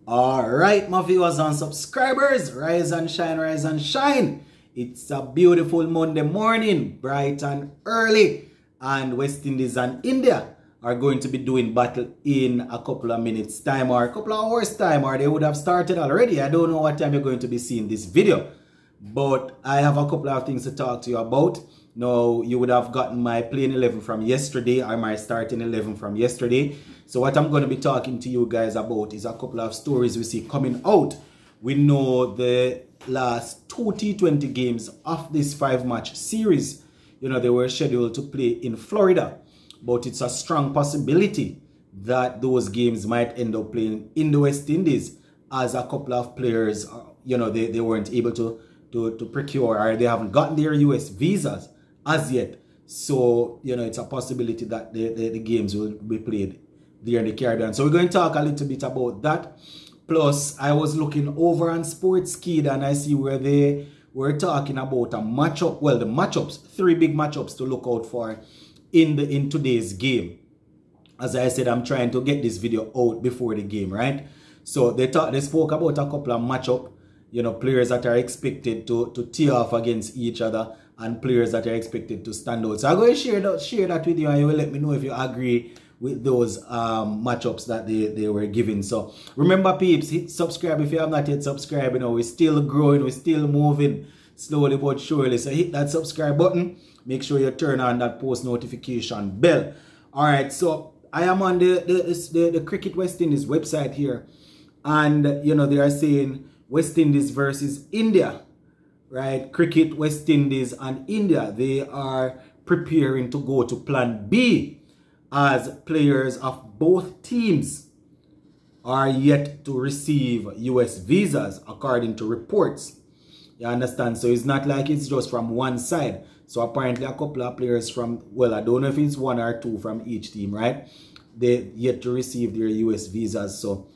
Alright, my viewers and subscribers, rise and shine, rise and shine. It's a beautiful Monday morning, bright and early, and West Indies and India are going to be doing battle in a couple of minutes time or a couple of hours time, or they would have started already. I don't know what time you're going to be seeing this video, but I have a couple of things to talk to you about. Now, you would have gotten my playing 11 from yesterday or my starting 11 from yesterday. So what I'm going to be talking to you guys about is a couple of stories we see coming out. We know the last two T20 games of this 5-match series, they were scheduled to play in Florida. But it's a strong possibility that those games might end up playing in the West Indies, as a couple of players, they weren't able to procure, or they haven't gotten their US visas as yet. So, it's a possibility that the games will be played there in the Caribbean. So we're going to talk a little bit about that. Plus, I was looking over on Sportskid and I see where they were talking about a matchup. Well, the matchups, 3 big matchups to look out for in today's game. As I said, I'm trying to get this video out before the game, right? So they spoke about a couple of matchup, players that are expected to tee off against each other and players that are expected to stand out. So I'm going to share that with you, and you will let me know if you agree with those matchups that they were giving. So remember, peeps, hit subscribe if you have not yet subscribed. We're still growing, we're still moving slowly but surely. So hit that subscribe button. Make sure you turn on that post notification bell. All right, so I am on the Cricket West Indies website here, and they are saying West Indies versus India, right? Cricket, West Indies and India, they are preparing to go to Plan B, as players of both teams are yet to receive US visas, according to reports. You understand? So it's not like it's just from one side. So apparently a couple of players from, well, I don't know if it's 1 or 2 from each team, right? They yet to receive their US visas. So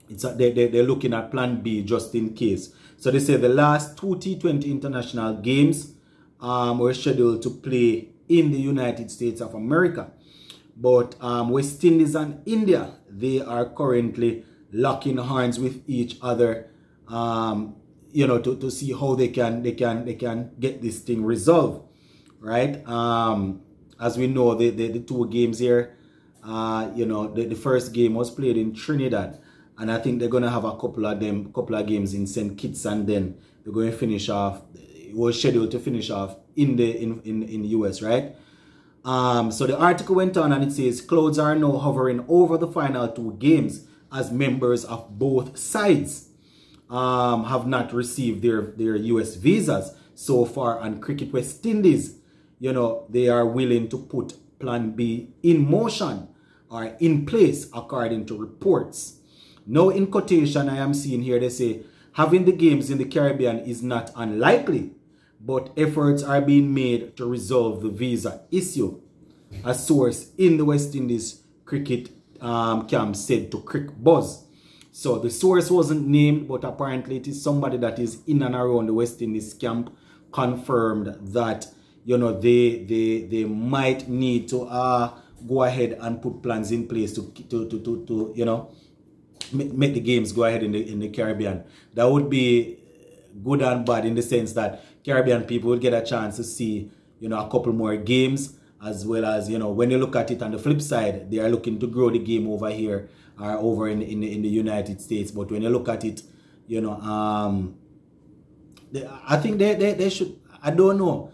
they're looking at Plan B just in case. So they say the last 2 T20 international games were scheduled to play in the United States of America. But West Indies and India, they are currently locking horns with each other, to see how they can get this thing resolved, right? As we know, the 2 games here, the first game was played in Trinidad, and I think they're gonna have a couple of games in St. Kitts, and then they're going to finish off. It was scheduled to finish off in the US, right? So the article went on and it says clouds are now hovering over the final 2 games, as members of both sides have not received their US visas so far. And Cricket West Indies, they are willing to put Plan B in motion or in place, according to reports. Now, in quotation, I am seeing here, they say having the games in the Caribbean is not unlikely, but efforts are being made to resolve the visa issue, a source in the West Indies cricket camp said to Crick Buzz. So the source wasn't named, but apparently it is somebody that is in and around the West Indies camp, confirmed that they might need to go ahead and put plans in place to make the games go ahead in the Caribbean. That would be good and bad, in the sense that Caribbean people would get a chance to see a couple more games, as well as when you look at it on the flip side, they are looking to grow the game over here or over in the United States. But when you look at it, I think they should, I don't know.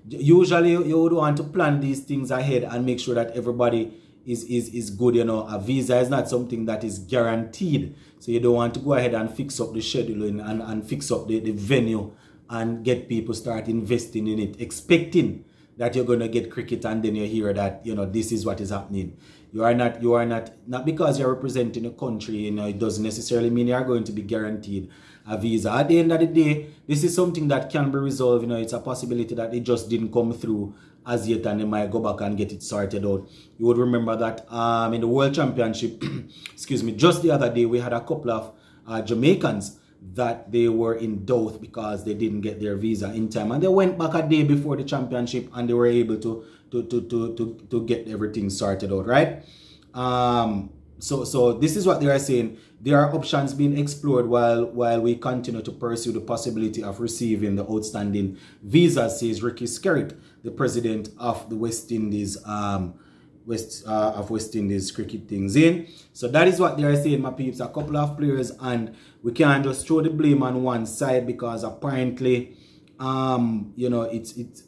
Usually you would want to plan these things ahead and make sure that everybody is good. A visa is not something that is guaranteed, so you don't want to go ahead and fix up the scheduling and fix up the venue and get people start investing in it, expecting that you're going to get cricket, and then you hear that this is what is happening. You are not because you're representing a country, it doesn't necessarily mean you are going to be guaranteed a visa. At the end of the day, this is something that can be resolved. It's a possibility that it just didn't come through as yet, and they might go back and get it sorted out. You would remember that in the World Championship, excuse me, just the other day we had a couple of Jamaicans that they were in doubt because they didn't get their visa in time, and they went back a day before the championship and they were able to get everything sorted out, right? So this is what they are saying. There are options being explored while we continue to pursue the possibility of receiving the outstanding visa, says Ricky Skerritt, the president of the West Indies West Indies cricket things in. So that is what they are saying, my peeps. A couple of players, and we can't just throw the blame on one side, because apparently you know, it's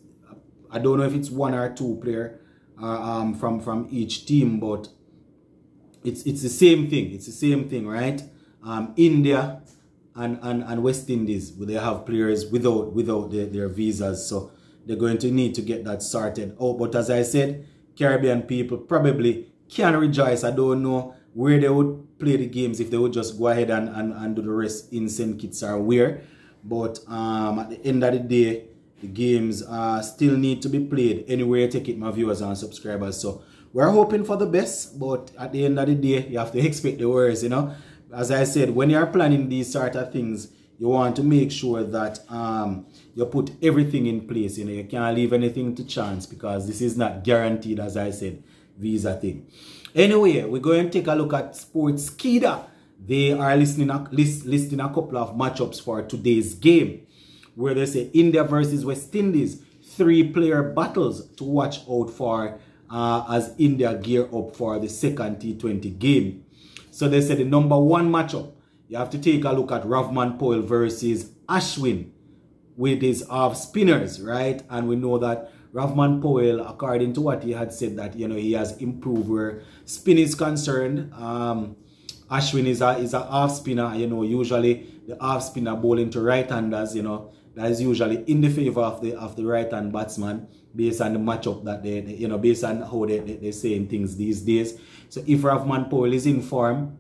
I don't know if it's one or two player from each team, but it's the same thing. It's the same thing, right? India and West Indies, they have players without their visas, so they're going to need to get that sorted out. But as I said, Caribbean people probably can rejoice. I don't know where they would play the games if they would just go ahead and do the rest in St. Kitts or where. But at the end of the day, the games still need to be played anywhere you take it, my viewers and subscribers. So we're hoping for the best, but at the end of the day, you have to expect the worst, you know. As I said, when you're planning these sort of things, you want to make sure that you put everything in place. You know, you can't leave anything to chance, because this is not guaranteed, as I said, visa thing. Anyway, we're going to take a look at Sportskeeda. They are listing a couple of matchups for today's game, where they say India versus West Indies, 3-player battles to watch out for as India gear up for the second T20 game. So they say the number 1 matchup, you have to take a look at Ravman Powell versus Ashwin with his off spinners, right? And we know that Ravman Powell, according to what he had said, that, you know, he has improved where spin is concerned. Ashwin is a off spinner, you know. Usually the off spinner bowling to right-handers, you know, that is usually in the favor of the right-hand batsman, based on the matchup that they you know, based on how they're saying things these days. So if Ravman Powell is in form,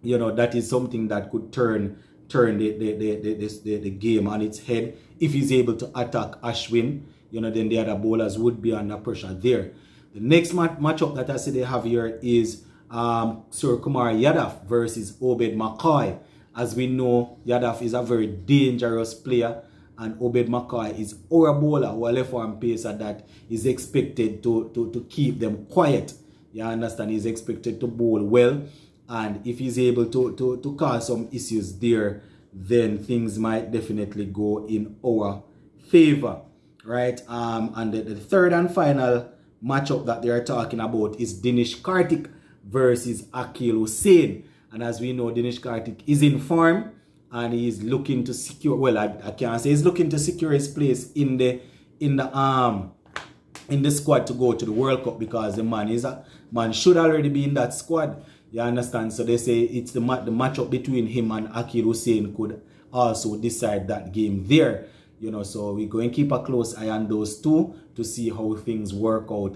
you know, that is something that could turn the game on its head. If he's able to attack Ashwin, you know, then the other bowlers would be under pressure there. The next matchup that I see they have here is Sir Kumar Yadav versus Obed McCoy. As we know, Yadav is a very dangerous player, and Obed McCoy is our bowler, our left arm pacer that is expected to keep them quiet. You understand? He's expected to bowl well, and if he's able to cause some issues there, then things might definitely go in our favor, right? And the third and final matchup that they are talking about is Dinesh Karthik versus Akil Hussain. And as we know, Dinesh Karthik is in form, and he's looking to secure, well, I can't say he's looking to secure his place in the squad to go to the World Cup, because the man should already be in that squad. You understand? So they say it's the matchup between him and Akil Hussain could also decide that game there. You know, so we're going to keep a close eye on those two to see how things work out.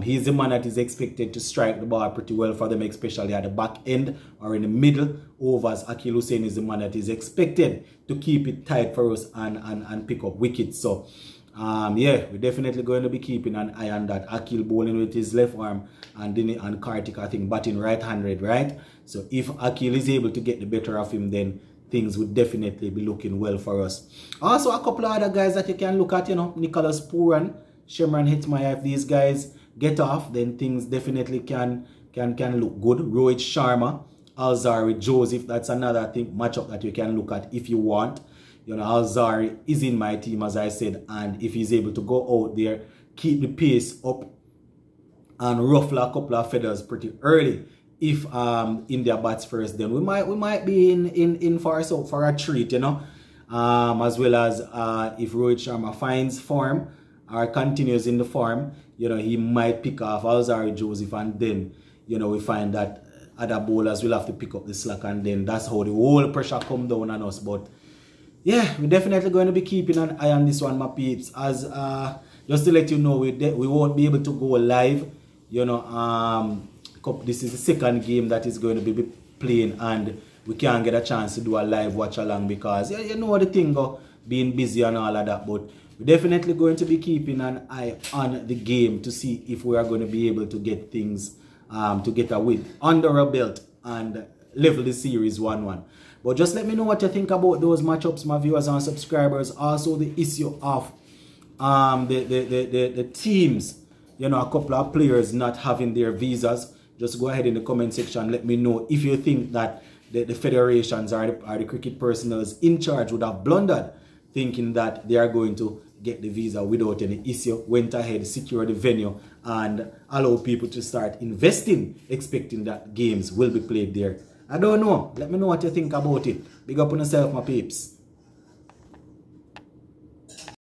He's the man that is expected to strike the ball pretty well for them, especially at the back end or in the middle overs. Akil Hussain is the man that is expected to keep it tight for us and pick up wickets. So yeah, we're definitely going to be keeping an eye on that. Akil bowling with his left arm, and Karthik, I think, batting right-handed, right? So if Akil is able to get the better of him, then things would definitely be looking well for us. Also, a couple of other guys that you can look at, you know, Nicholas Pooran, Shimran Hitmaya. If these guys get off, then things definitely can look good. Rohit Sharma, Alzari Joseph, that's another matchup that you can look at if you want. You know, Alzari is in my team, as I said, and if he's able to go out there, keep the pace up and ruffle a couple of feathers pretty early. If India bats first, then we might be in for a treat, you know. As well as if Rohit Sharma finds form or continues in the form, you know, he might pick off Alzari Joseph, and then, you know, we find that other bowlers will have to pick up the slack, and then that's how the whole pressure come down on us. But yeah, we're definitely going to be keeping an eye on this one, my peeps. As just to let you know, we won't be able to go live, you know. This is the second game that is going to be playing, and we can't get a chance to do a live watch along because, yeah, you know the thing go, being busy and all of that. But we're definitely going to be keeping an eye on the game to see if we are going to be able to get things to get a win under our belt and level the series 1-1. But just let me know what you think about those matchups, my viewers and subscribers. Also the issue of the teams, you know, a couple of players not having their visas. Just go ahead in the comment section. Let me know if you think that the federations or the cricket personnel in charge would have blundered, thinking that they are going to get the visa without any issue, went ahead, secure the venue, and allow people to start investing, expecting that games will be played there. I don't know. Let me know what you think about it. Big up on yourself, my peeps.